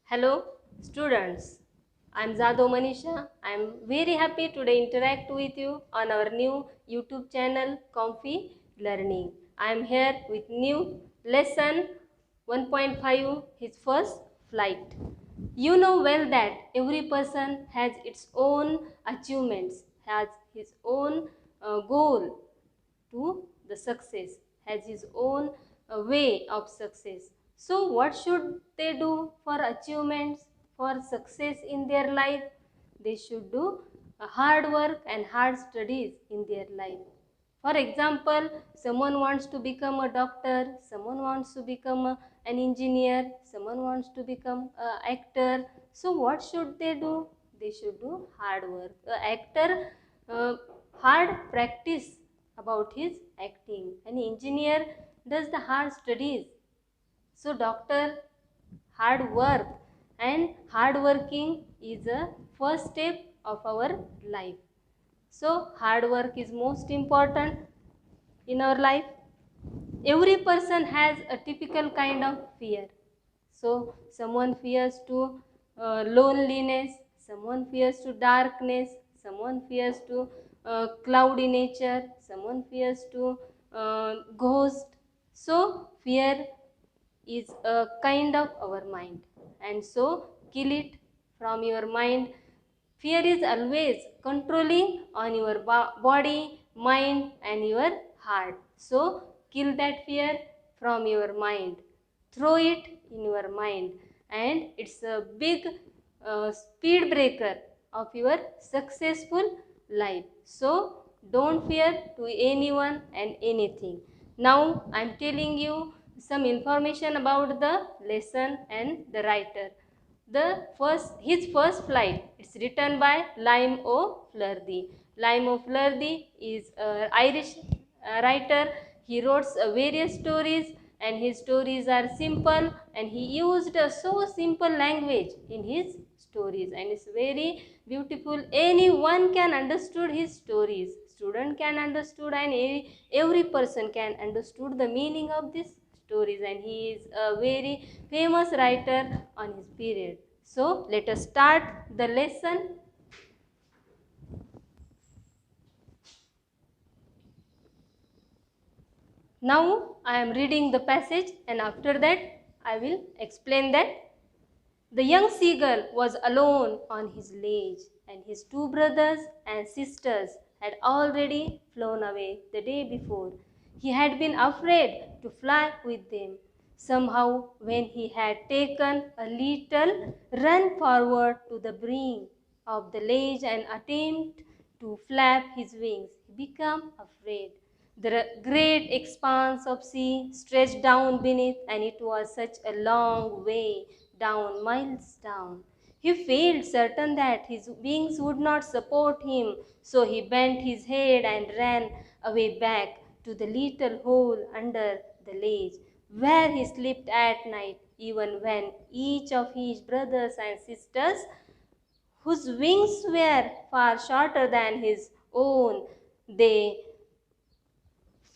Hello students, I am Zado Manisha. I am very happy today interact with you on our new YouTube channel Comfy Learning. I am here with new lesson 1.5, his first flight. You know well that every person has its own achievements, has his own goal to the success, has his own way of success. So what should they do for achievements, for success in their life? They should do hard work and hard studies in their life. For example, someone wants to become a doctor, someone wants to become an engineer, someone wants to become an actor. So what should they do? They should do hard work. An actor hard practice about his acting. An engineer does the hard studies. So doctor, hard work and hard working is a first step of our life. So hard work is most important in our life. Every person has a typical kind of fear. So someone fears to loneliness, someone fears to darkness, someone fears to cloudy nature, someone fears to ghost. So fear is a kind of our mind, and so kill it from your mind. Fear is always controlling on your body, mind and your heart. So kill that fear from your mind. Throw it in your mind, and it's a big speed breaker of your successful life. So don't fear to anyone and anything. Now I am telling you some information about the lesson and the writer. His first flight is written by Lime O'Flaherty. Lime O'Flaherty is an Irish writer. He wrote various stories, and his stories are simple, and he used a so simple language in his stories, and it's very beautiful. Anyone can understood his stories. Student can understood, and every person can understood the meaning of these stories, and he is a very famous writer on his period. So let us start the lesson. Now I am reading the passage, and after that I will explain that. The young seagull was alone on his ledge, and his two brothers and sisters had already flown away the day before. He had been afraid to fly with them. Somehow, when he had taken a little run forward to the brink of the ledge and attempt to flap his wings, he became afraid. The great expanse of sea stretched down beneath, and it was such a long way down, miles down. He felt certain that his wings would not support him, so he bent his head and ran away back to the little hole under the ledge, where he slept at night, even when each of his brothers and sisters, whose wings were far shorter than his own, they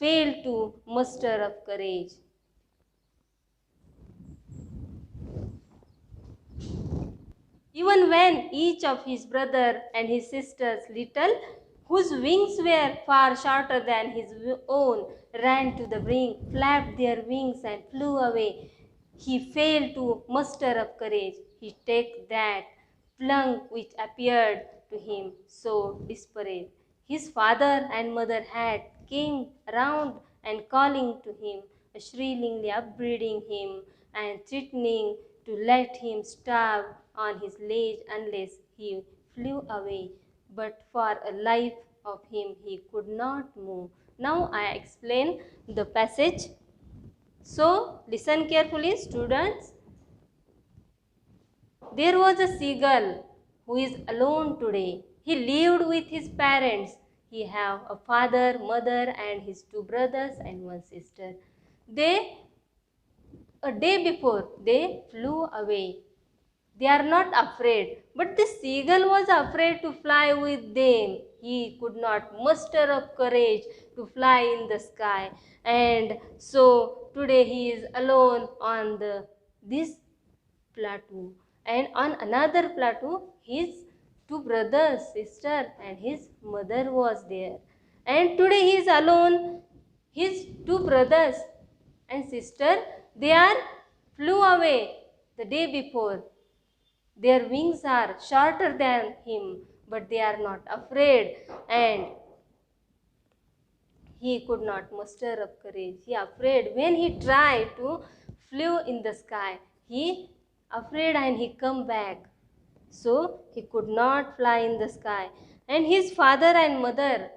failed to muster up courage. Even when each of his brother and his sisters little, whose wings were far shorter than his own, ran to the brink, flapped their wings and flew away, he failed to muster up courage. He took that plunge which appeared to him so desperate. His father and mother had came around and calling to him, shrillingly upbraiding him and threatening to let him starve on his ledge unless he flew away. But for a life of him he could not move. Now I explain the passage. So listen carefully, students. There was a seagull who is alone today. He lived with his parents. He have a father, mother and his two brothers and one sister. A day before, they flew away. They are not afraid, but the seagull was afraid to fly with them. He could not muster up courage to fly in the sky, and so today he is alone on the this plateau, and on another plateau his two brothers, sister, and his mother was there. And today he is alone. His two brothers and sister, they are flew away the day before. Their wings are shorter than him, but they are not afraid, and he could not muster up courage. He afraid. When he tried to flew in the sky, he afraid and he come back. So he could not fly in the sky. And his father and mother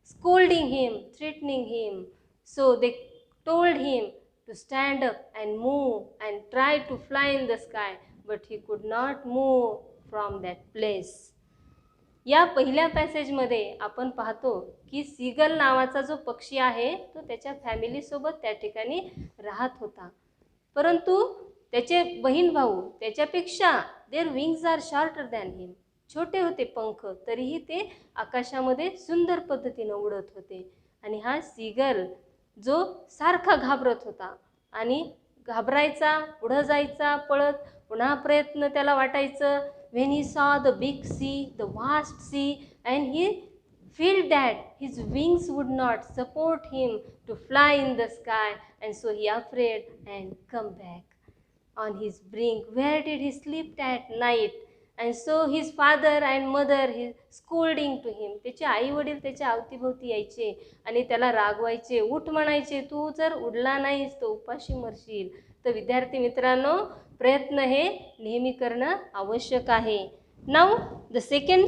scolding him, threatening him. So they told him to stand up and move and try to fly in the sky. But he could not move from that place. या पहिल्या पॅसेजमध्ये आपण पाहतो की seagull नावाचा जो पक्षी आहे तो त्याच्या फॅमिलीसोबत त्या ठिकाणी राहत होता. परंतु त्याचे बहीण भाऊ त्याच्यापेक्षा their wings are shorter than him, छोटे होते पंख, तरीही ते आकाशामध्ये सुंदर पद्धतीने उडत होते. आणि हा सीगल जो सारखा घाबरत होता आणि घाबरायचा, पुढं जायचा पळत, पुन्हा प्रयत्न त्याला वाटायचं. When he saw the big sea, the vast sea, and he felt that his wings would not support him to fly in the sky, and so he afraid and come back on his brink. Where did he sleep at night? And so his father and mother he scolding to him. त्याचे आई वडील त्याच्या अवतीभोवती यायचे आणि त्याला रागवायचे, उठ म्हणायचे, तू जर उडला नाहीस तर उपाशी मरशील. तर विद्यार्थी मित्रांनो, प्रयत्न हे नेहमी करणं आवश्यक आहे. Now the second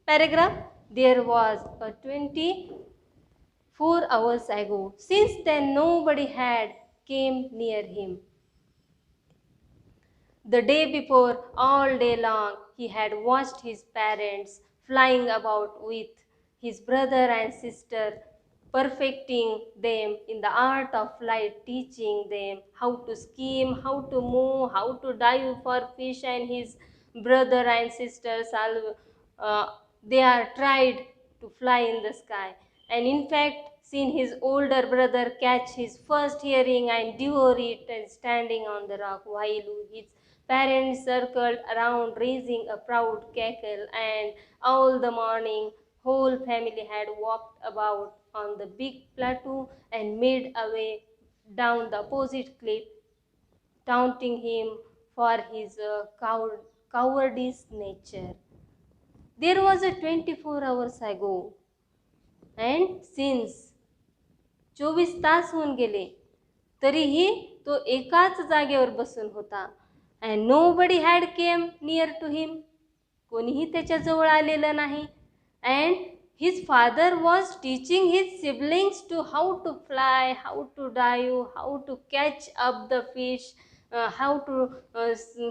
paragraph. There was a 24 hours ago. Since then nobody had came near him. The day before, all day long, he had watched his parents flying about with his brother and sister, perfecting them in the art of flight, teaching them how to skim, how to move, how to dive for fish. And his brother and sisters they are tried to fly in the sky, and in fact seen his older brother catch his first hearing and devour it and standing on the rock, while his parents circled around raising a proud cackle. And all the morning whole family had walked about on the big plateau and made away down the opposite cliff, taunting him for his cowardice nature. There was a 24 hours ago, and since 24 तास होऊन गेले तरीही तो एकाच जागेवर बसून होता. And nobody had came near to him. कोणीही त्याच्या जवळ आलेलं नाही. And his father was teaching his siblings to how to fly, how to dive, how to catch up the fish, how to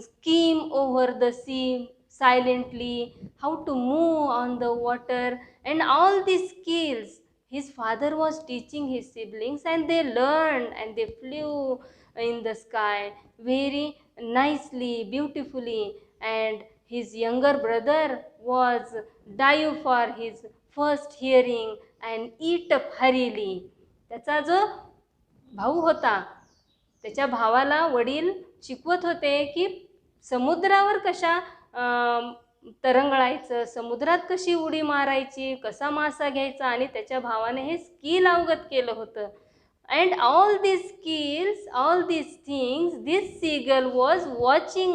skim over the sea silently, how to move on the water, and all these skills his father was teaching his siblings, and they learned and they flew in the sky very nicely, beautifully. And his younger brother was dive for his first hearing and eat up hurriedly. त्याचा जो भाऊ होता, त्याच्या भावाला वडील शिकवत होते की समुद्रावर कशा तरंगळायचं, समुद्रात कशी उडी मारायची, कसा मासा घ्यायचा, आणि त्याच्या भावाने हे स्किल अवगत केलं होतं. And all these skills, all these things, this seagull was watching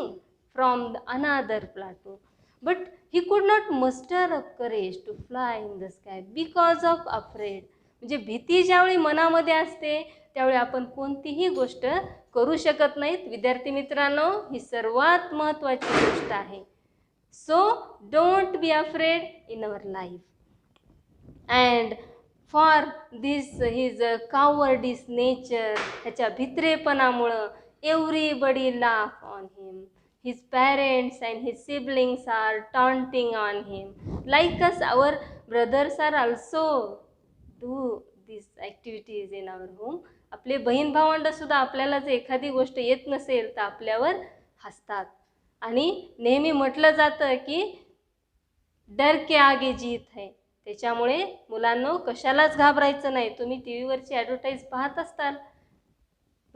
from another plateau. But he could not muster up courage to fly in the sky because of afraid. म्हणजे भीती ज्यावेळी मनामध्ये असते त्यावेळी आपण कोणतीही गोष्ट करू शकत नाहीत. विद्यार्थी मित्रांनो, ही सर्वात महत्त्वाची गोष्ट आहे. So don't be afraid in our life. And for this his cowardice nature, ह्याच्या भित्रेपणामुळं everybody laugh on him. His parents and his siblings are taunting on him. Like us, our brothers are also do these activities in our home. आपले बहीण भावंड सुद्धा आपल्याला जर एखादी गोष्ट येत नसेल तर आपल्यावर हसतात. आणि नेहमी म्हटलं जातं की डर के आगे जीत है. त्याच्यामुळे मुलांनो, कशालाच घाबरायचं नाही. तुम्ही टी व्हीवरची ॲडव्हर्टाईज पाहत असताल,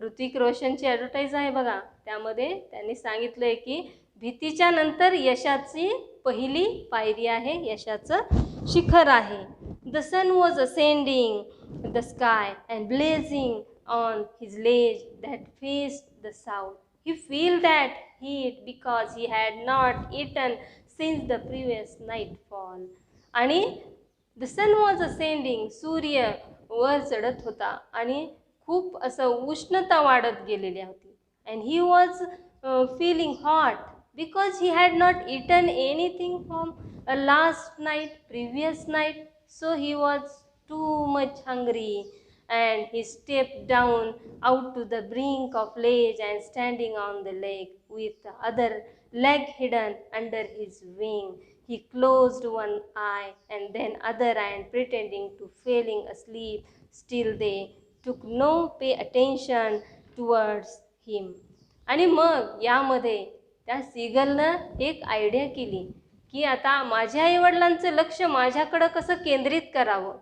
ऋतिक रोशनची ॲडव्हर्टाईज आहे बघा, त्यामध्ये त्यांनी सांगितलं आहे की भीतीच्या नंतर यशाची पहिली पायरी आहे, यशाचं शिखर आहे. The sun was ascending the sky and blazing on his ledge that faced the south. He felt that heat because he had not eaten since the previous nightfall. आणि द सन वॉज असेंडिंग, सूर्य वर चढत होता आणि खूप असं उष्णता वाढत गेलेली होती. And he was feeling hot because he had not eaten anything from a last night, previous night. So he was too much hungry. And he stepped down out to the brink of ledge and standing on the lake with the other leg hidden under his wing, he closed one eye and then other and pretending to falling asleep. Still they took no pay attention towards him. आणि मग यामध्ये त्या सीगलनं एक idea केली की आता माझ्या आईवडिलांचं लक्ष माझ्याकडं कसं केंद्रित करावं.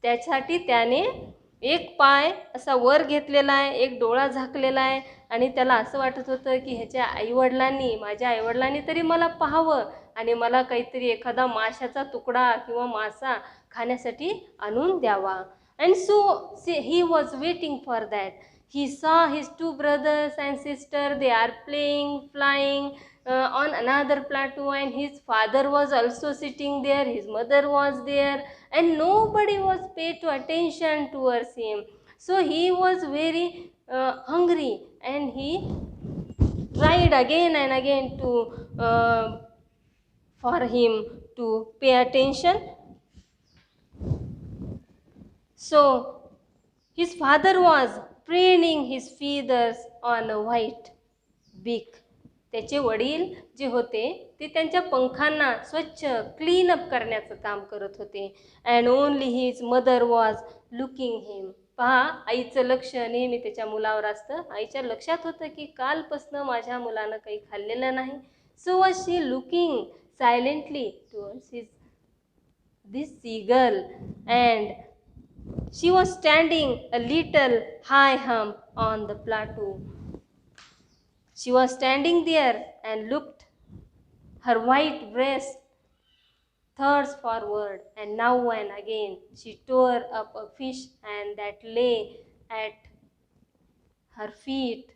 त्यासाठी त्याने एक पाय असा वर घेतलेला आहे, एक डोळा झाकलेला आहे आणि त्याला असं वाटत होतं की ह्याच्या आईवडिलांनी, माझ्या आईवडिलांनी तरी मला पाहावं आणि मला काहीतरी एखादा माशाचा तुकडा किंवा मासा खाण्यासाठी आणून द्यावा. And so he was waiting for that. He saw his two brothers and sister, they are playing, flying on another plateau, and his father was also sitting there, his mother was there, and nobody was paid to attention towards him. So he was very hungry, and he tried again and again to for him to pay attention. So his father was preening his feathers on a white beak. त्याचे वडील जे होते ते त्यांच्या पंखांना स्वच्छ clean up करण्याचं काम करत होते. And only his mother was looking him. पहा, आईचं लक्ष नेहमी त्याच्या मुलावर असतं. आईच्या लक्षात होतं की कालपासनं माझ्या मुलानं काही खाल्लेलं नाही. So was she looking silently towards this seagull, and she was standing a little high hump on the plateau. She was standing there and looked her white breast thrust forward, and now and again she tore up a fish and that lay at her feet.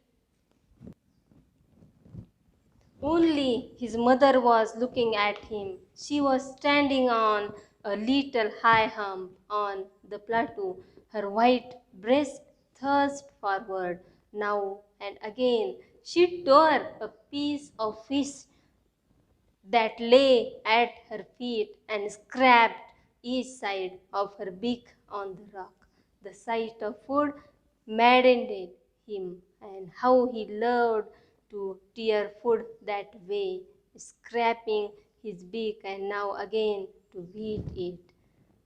Only his mother was looking at him. She was standing on a little high hump on the plateau, her white breast thrust forward. Now and again she tore a piece of fish that lay at her feet and scraped each side of her beak on the rock. The sight of food maddened him, and how he loved to tear food that way, scraping his beak and now again to beat it.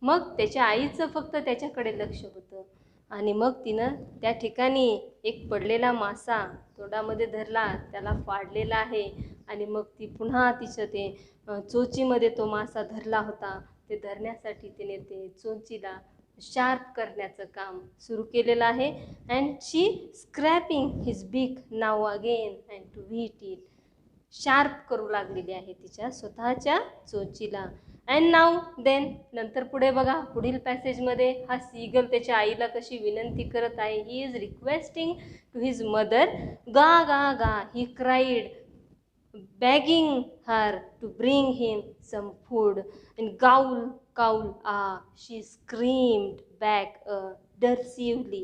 मग त्याच्या आईचं फक्त त्याच्याकडे लक्ष होतं आणि मग तिनं त्या ठिकाणी एक पडलेला मासा तोंडामध्ये धरला, त्याला फाडलेला आहे आणि मग ती पुन्हा तिचं ते चोचीमध्ये तो मासा धरला होता, ते धरण्यासाठी तिने ते चोचीला शार्प करण्याचं काम सुरू केलेलं आहे. And she scraping his beak now again and to whet it. Sharp करू लागलेली आहे तिच्या स्वतःच्या चोचीला. अँड नाव देन, नंतर पुढे बघा, पुढील पॅसेजमध्ये हा सीगल त्याच्या आईला कशी विनंती करत आहे. He is requesting to his mother. Ga ga ga, he cried, begging her to bring him some food. And gowl, gowl, she screamed back derisively.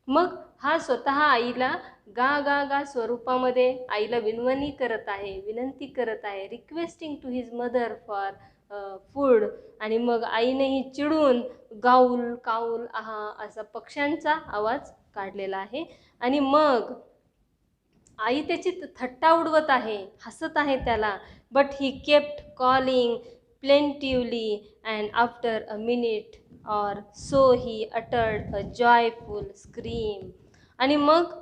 मग हा स्वतः आईला गा गा गा स्वरूपामध्ये आईला विनवणी करत आहे, विनंती करत आहे, requesting to his mother for food. आणि मग आईनेही चिडून गाऊल काऊल असा पक्ष्यांचा आवाज काढलेला आहे. आणि मग आई त्याची थट्टा उडवत आहे, हसत आहे त्याला. But he kept calling plaintively and after a minute or so he uttered a joyful scream. आणि मग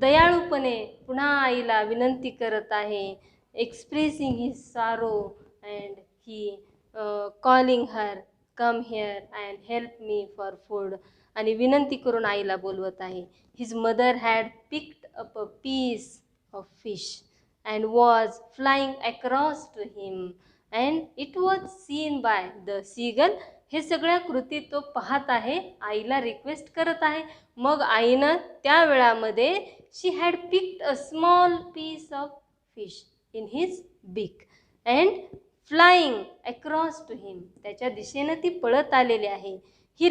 दयाळूपणे पुन्हा आईला विनंती करत आहे, expressing his sorrow and he calling her, come here and help me for food. आणि विनंती करून आईला बोलवत आहे. His mother had picked up a piece of fish and was flying across to him and it was seen by the seagull. हे सगळ्या कृती तो पाहत आहे, आईला रिक्वेस्ट करत आहे. मग आईनं त्या वेळामध्ये she had picked a small piece of fish in his beak and flying across to him. त्याच्या दिशेनं ती पळत आलेली आहे. He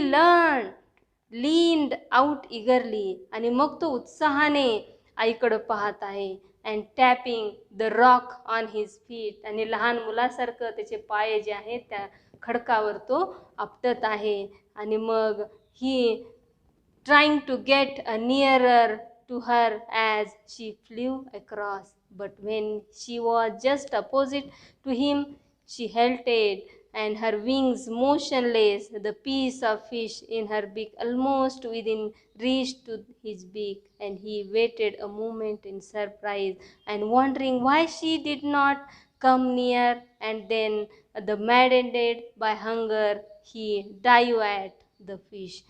leaned out eagerly. आणि मग तो उत्साहाने आईकडं पाहत आहे. And tapping the rock on his feet. आणि लहान मुलासारखं त्याचे पाय जे आहेत त्या खडकावर तो आपटत आहे. आणि मग he trying to get a nearer to her as she flew across. But when she was just opposite to him she halted and her wings motionless, the piece of fish in her beak almost within reach to his beak, and he waited a moment in surprise and wondering why she did not come near, and then the maddened by hunger he dived at the fish.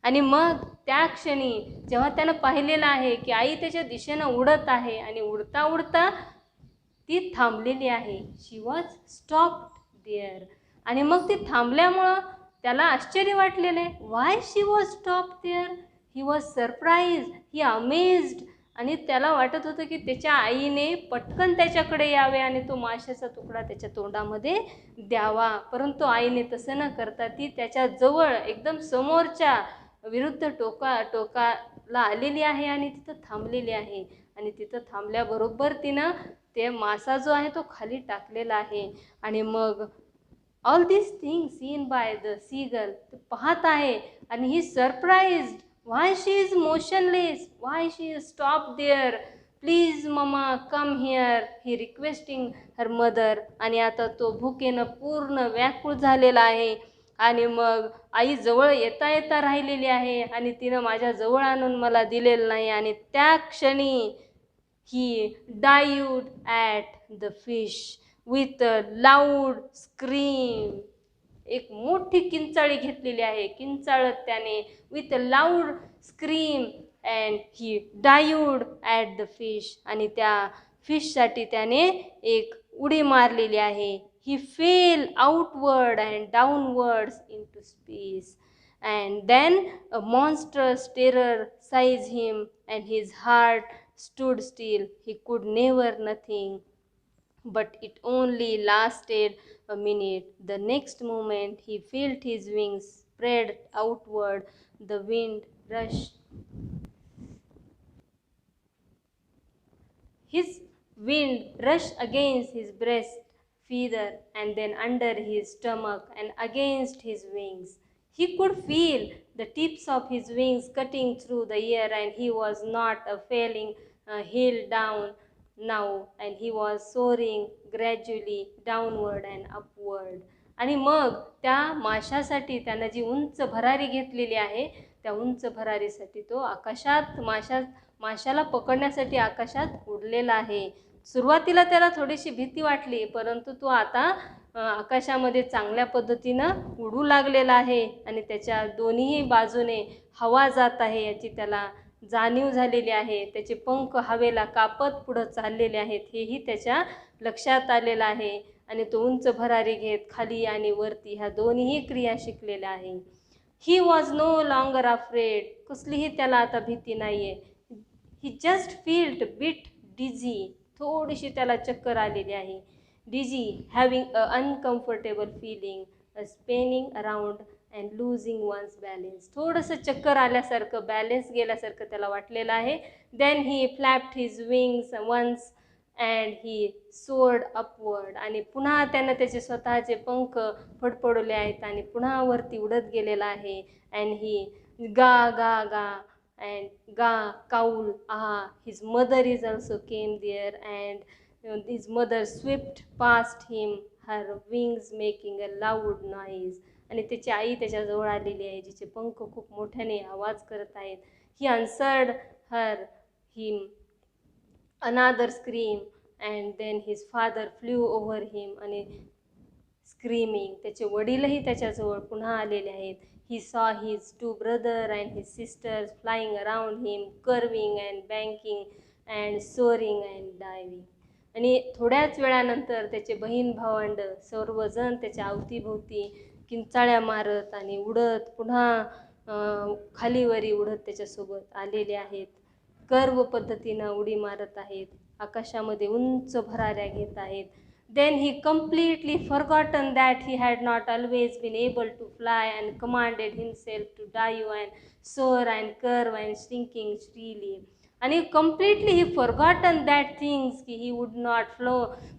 आणि मग त्या क्षणी जेव्हा त्यानं पाहिलेलं आहे की आई त्याच्या दिशेनं उडत आहे आणि उडता उडता ती थांबलेली आहे. She was stopped there. आणि मग ती थांबल्यामुळं त्याला आश्चर्य वाटलेलं आहे. Why she was stopped there. He was surprise, he amazed. आणि त्याला वाटत होतं की त्याच्या आईने पटकन त्याच्याकडे यावे आणि तो माशाचा तुकडा त्याच्या तोंडामध्ये द्यावा. परंतु आईने तसं न करता ती त्याच्या जवळ एकदम समोरच्या विरुद्ध टोकाला आलेली आहे आणि तिथं थांबलेली आहे. आणि तिथं थांबल्याबरोबर तिनं ते मासा जो आहे तो खाली टाकलेला आहे. आणि मग all this thing seen by the seagull पाहत आहे आणि he surprised. Why she is motionless, why she is stop there, please mama come here, he requesting her mother. आणि आता तो भुकेनं पूर्ण व्याकुळ झालेला आहे. आणि मग आई जवळ येता येता राहिलेली आहे आणि तिनं माझ्या जवळ आणून मला दिलेलं नाही. आणि त्या क्षणी he dived at the fish with a loud scream. एक मोठी किंचाळी घेतलेली आहे. किंचाळत त्याने with a loud scream and he dived at the fish. आणि त्या फिशसाठी त्याने एक उडी मारलेली आहे. He fell outward and downwards into space. And then a monstrous terror seized him and his heart stood still. He could never nothing, but it only lasted a minute. The next moment he felt his wings spread outward. The wind rushed. His wind rushed against his breast feather and then under his stomach and against his wings. He could feel the tips of his wings cutting through the air, and he was not falling heel down now, and he was soaring gradually downward and upward. आणि मग त्या माशासाठी त्यानं जी उंच भरारी घेतलेली आहे त्या उंच भरारीसाठी तो आकाशात माशाला पकडण्यासाठी आकाशात उडलेला आहे. सुरुवातीला त्याला थोडीशी भीती वाटली, परंतु तो आता आकाशामध्ये चांगल्या पद्धतीनं उडू लागलेला आहे आणि त्याच्या दोन्ही बाजूने हवा जात आहे याची त्याला जाणीव झालेली आहे. त्याचे पंख हवेला कापत पुढं चाललेले आहेत हेही त्याच्या लक्षात आलेलं आहे. आणि तो उंच भरारी घेत खाली आणि वरती ह्या दोन्ही क्रिया शिकलेल्या आहे. He was no longer afraid. कसलीही त्याला आता भीती नाही आहे. He just felt bit dizzy. थोडीशी त्याला चक्कर आलेली आहे. Dizzy having a uncomfortable feeling, a spinning around and losing one's balance. थोडंसं चक्कर आल्यासारखं, बॅलेन्स गेल्यासारखं त्याला वाटलेलं आहे. Then he flapped his wings once and he soared upward. आणि पुन्हा त्यानं त्याचे स्वतःचे पंख फडफडवले आहेत आणि पुन्हा वरती उडत गेलेला आहे. अँड ही गा गा गा and ga cowl his mother is also came there, and his mother swept past him, her wings making a loud noise. आणि त्याची आई त्याच्याजवळ आलेली आहे जिचे पंख खूप मोठ्याने आवाज करत आहेत. ही answered her him another scream, and then his father flew over him आणि स्क्रीमिंग. त्याचे वडीलही त्याच्याजवळ पुन्हा आलेले आहेत. he saw his two brothers and his sisters flying around him, curving and banking and soaring and diving. आणि थोड्याच वेळानंतर त्याचे बहीण भावंड सर्वजण त्याच्या अवतीभोवती किंचाळ्या मारत आणि उडत पुन्हा खालीवरी उडत त्याच्यासोबत आलेले आहेत. कर्व पद्धतीनं उडी मारत आहेत, आकाशामध्ये उंच भराऱ्या घेत आहेत. Then he completely forgotten that he had not always been able to fly and commanded himself to dive and soar and curve and shrinking freely. And he completely forgotten that things की he would not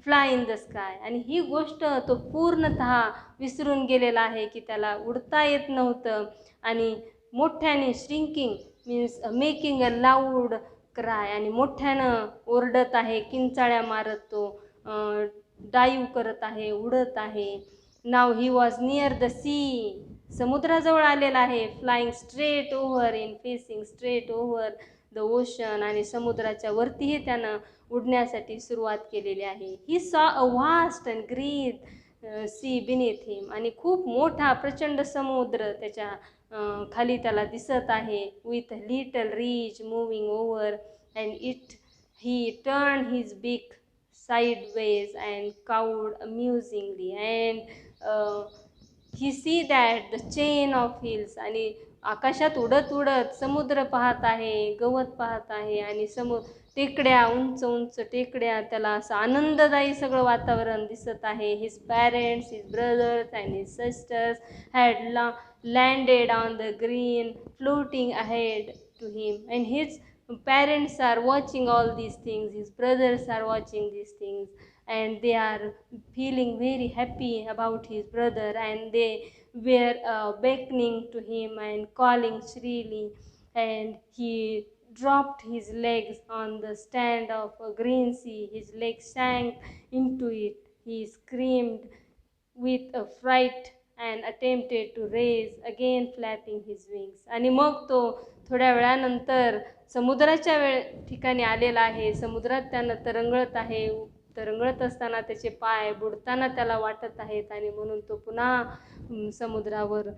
fly in the sky. आणि ही गोष्ट तो पूर्णतः विसरून गेलेला आहे की त्याला उडता येत नव्हतं. आणि मोठ्याने shrinking means making a loud cry, आणि मोठ्यानं ओरडत आहे, किंचाळ्या मारत तो डाईव्ह करत आहे, उडत आहे. Now he was near the sea, समुद्राजवळ आलेला आहे. Flying straight over in facing straight over the ocean, आणि समुद्राच्या वरतीही त्यानं उडण्यासाठी सुरुवात केलेली आहे. He saw a vast and green sea beneath him, आणि खूप मोठा प्रचंड समुद्र त्याच्या खाली त्याला दिसत आहे. With little reach moving over and it he turn his big sideways and cowed amusingly, and he see that the chain of hills, आणि आकाशात उडत उडत समुद्र पाहत आहे, गवत पाहत आहे, आणि टेकड्या, उंच उंच टेकड्या, त्याला असं आनंददायी सगळं वातावरण दिसत आहे. His parents, his brothers and his sisters had landed on the green floating ahead to him, and his parents are watching all these things, his brothers are watching these things, and they are feeling very happy about his brother, and they were beckoning to him and calling shrilly, and he dropped his legs on the stand of a green sea. His legs sank into it. He screamed with a fright and attempted to raise again, flapping his wings. आणि मग तो थोड्या वेळानंतर समुद्राच्या ठिकाणी आलेला आहे. समुद्रात त्यानं तरंगळत आहे. तरंगळत असताना त्याचे पाय बुडताना त्याला वाटत आहेत, आणि म्हणून तो पुन्हा समुद्रावर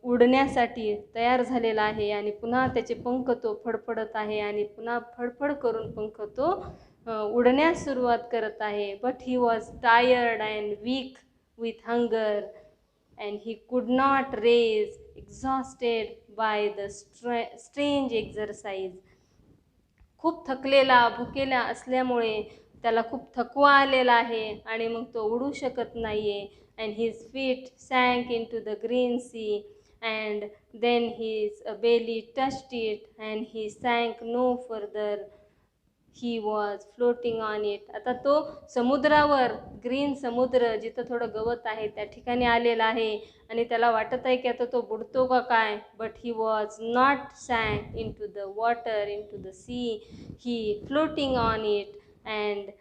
उडण्यासाठी तयार झालेला आहे. आणि पुन्हा त्याचे पंख तो फडफडत आहे, आणि पुन्हा फडफड करून पंख तो उडण्यास सुरुवात करत आहे. But he was tired and weak with hunger, and he could not raise, exhausted by the strange exercise. खूप थकलेला, भुकेला असल्यामुळे त्याला खूप थकवा आलेला आहे, आणि मग तो उडू शकत नाही आहे. and his feet sank into the green sea, and then his belly touched it, and he sank no further. He was floating on it. आता तो समुद्रावर, ग्रीन समुद्र जिथं थोडं गवत आहे त्या ठिकाणी आलेला आहे, आणि त्याला वाटत आहे की आता तो बुडतो का काय. But he was not sank into the water, into the sea. He floating on it, and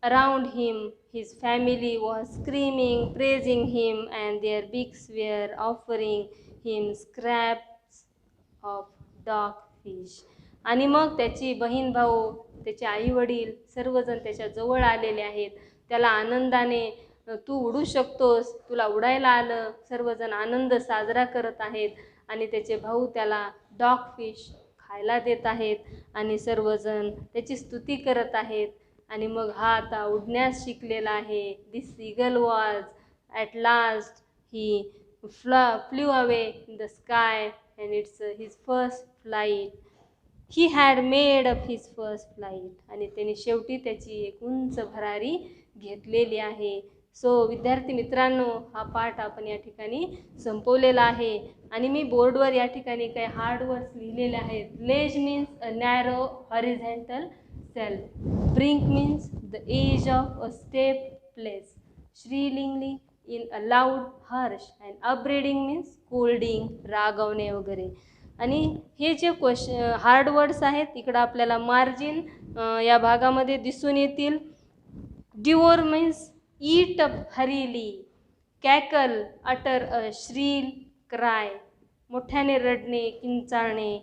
around him his family was screaming, praising him, and their beaks were offering him scraps of dog fish. आणि मग त्याची बहीण भाऊ, त्याचे आई वडील सर्वजण त्याच्या जवळ आलेले आहेत. त्याला आनंदाने, तू उडू शकतोस, तुला उडायला आलं, सर्वजण आनंद साजरा करत आहेत. आणि त्याचे भाऊ त्याला डॉग फिश खायला देत आहेत, आणि सर्वजण त्याची स्तुती करत आहेत. आणि मग हा आता उडण्यास शिकलेला आहे. This eagle was at last he flew away in the sky, and it's his first flight. He had made up his first flight, आणि त्याने शेवटी त्याची एक उंच भरारी घेतलेली आहे. सो विद्यार्थी मित्रांनो, हा पाठ आपण या ठिकाणी संपवलेला आहे. आणि मी बोर्डवर या ठिकाणी काही हार्ड वर्ड्स लिहिलेले आहेत. Ledge means a narrow horizontal shelf. Brink means the edge of a step place. Shrillingly in a loud harsh, and upbraiding means scolding, रागवणे वगैरे. आणि हे जे हार्ड वर्ड्स आहेत इकडं आपल्याला मार्जिन या भागामध्ये दिसून येतील. डिवोर मीन्स ईट अप हरीली. Cackle utter a shrill cry, मोठ्याने रडणे, किंचाळणे.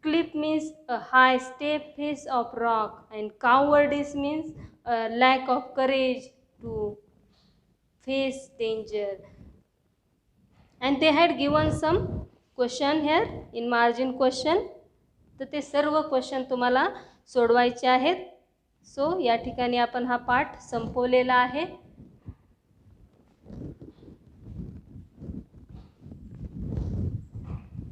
Cliff means a high step face of rock, and cowardice means lack of courage to face danger. and they had given some question here in margin question. तर ते सर्व question तुम्हाला सोडवायचे आहेत. सो या ठिकाणी आपण हा पाठ संपवलेला आहे.